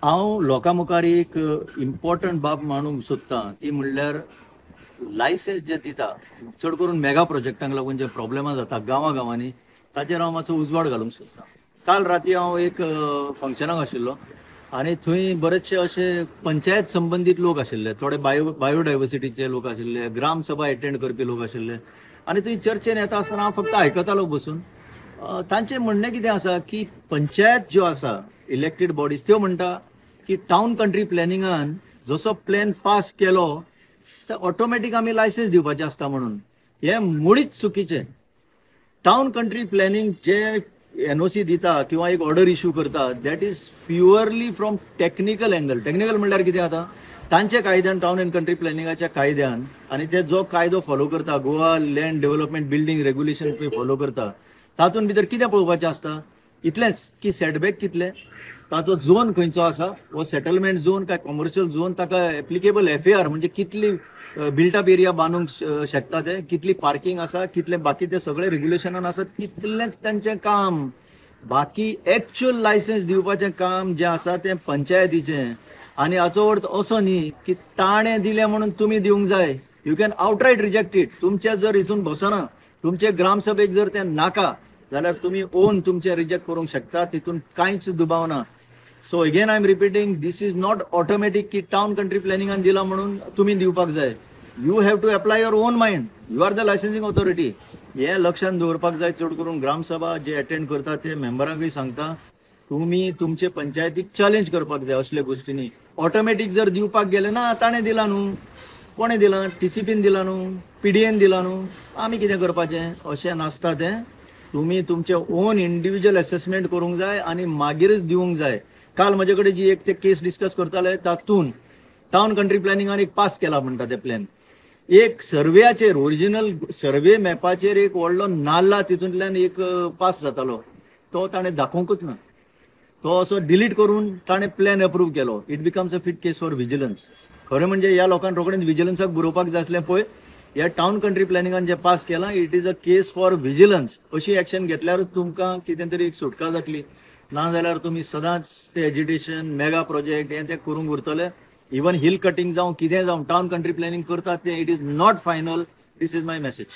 हांव लोकां मुखार एक इम्पॉर्टंट बाब मांडूंक सोदतां ती म्हणल्यार लायसन्स जे दिता चड करून मेगा प्रोजेक्टांक लागून जे प्रॉब्लेमां जाता गांवांनी ताचेर हांव मातसो उजवाड घालूंक सोदतां. काल राती हांव एक फंक्शनाक आशिल्लो आनी थंय बरेचशे असे पंचायत संबंधीत लोक आशिल्ले, थोडे बायोडायवर्सिटीचे लोक आशिल्ले, ग्राम सभा एटेंड करपी लोक आशिल्ले आनी थंय चर्चेन येता आसतना हांव फक्त आयकतालो बसून. तांचें म्हणणें कितें आसा की पंचायत ज्यो आसा इलेक्टेड बॉडीज त्यो म्हणटा की टाउन कंट्री प्लॅनिंगान जसो प्लॅन पास केलो तर ऑटोमॅटीक आमी लायसन्स दिवपाचें आसता म्हणून. हें मुळीच चुकीचें. टाउन कंट्री प्लॅनिंग जे एनओसी दिता किंवा एक ऑर्डर इश्यू करता that is purely from technical angle. Technical म्हणल्यार कितें आता तांचे कायद्यान टाउन अँड कंट्री प्लॅनिंगाच्या कायद्यान आनी ते जो कायदो फॉलो करता Goa land development building regulation follow करता तातूंत भितर कितें पळोवपाचें आसता इतलेंच की सेटबॅक कितले, ताचो झोन खंयचो आसा, वो सेटलमेंट झोन काय कमर्शियल झोन, ताका एप्लिकेबल एफएआर म्हणजे कितली बिल्टअप एरिया बांदूंक शकता ते, कितली पार्किंग आसा, कितले बाकी ते सगळे रेग्युलेशनान आसा तितलेंच तांचें काम. बाकी एक्च्युअल लायसन्स दिवपाचें काम जें आसा तें पंचायतीचें. आनी हाचो अर्थ असो न्ही की ताणें दिलें म्हणून तुमी दिवंक जाय. You can outright reject it. तुमचे जर हितून बसना, तुमचे ग्रामसभेक जर तें नाका जाल्यार तुम्ही ओन तुमचे रिजेक्ट करूंक शकता, तितून कांयच दुबाव ना. So again I am repeating, this is not automatic की टाउन कंट्री प्लॅनिंगान दिला म्हणून तुम्ही दिवपाक जाय. You have to apply your own mind. You are the licensing authority. हे लक्षात दवरपाक जाय. चड करून ग्रामसभा जे अटेंड करता ते मेंबरांकूय सांगता तुम्ही तुमचे पंचायतीक चॅलेंज करपाक जाय असले गोष्टींनी. ऑटोमॅटीक जर दिवपाक गेले ना ताणें दिला न्हू, कोणें दिलां, टीसीपीन दिला न्हू, पीडीएन दिला न्हू, आमी कितें करपाचें, अशें नासता तें. तुम्ही तुमचे ओन इंडिव्हिज्युअल असेसमेंट करूंक जाय आनी मागीरच दिवंक जाय. काल म्हजे कडेन जी एक ते केस डिस्कस करताले तातून टाउन कंट्री प्लॅनिंगान एक पास केला म्हणटा ते प्लॅन. एक सर्वेचेर ओरिजिनल सर्वे मॅपाचेर एक व्हडलो नाल्ला तितूंतल्यान एक पास जातालो तो ताणें दाखोवंकूच ना. तो असो डिलीट करून ताणें प्लॅन अप्रूव्ह केलो. It becomes a fit case for vigilance. खरें म्हणजे ह्या लोकांक रोखडेंच विजिलन्साक बरोवपाक जाय आसलें पळय. ह्या टाउन कंट्री प्लॅनिंगान जे पास केलां it is a case for vigilance. अशी एक्शन घेतल्यारूच तुमकां कितें तरी एक सुटका जातली. नाजाल्यार तुमी सदांच ते एजिटेशन मेगा प्रोजेक्ट हे ते करूंक उरतले. इवन हिल कटिंग जावं कितें जावं टाउन कंट्री प्लॅनिंग करतात ते it is not final. This is my message.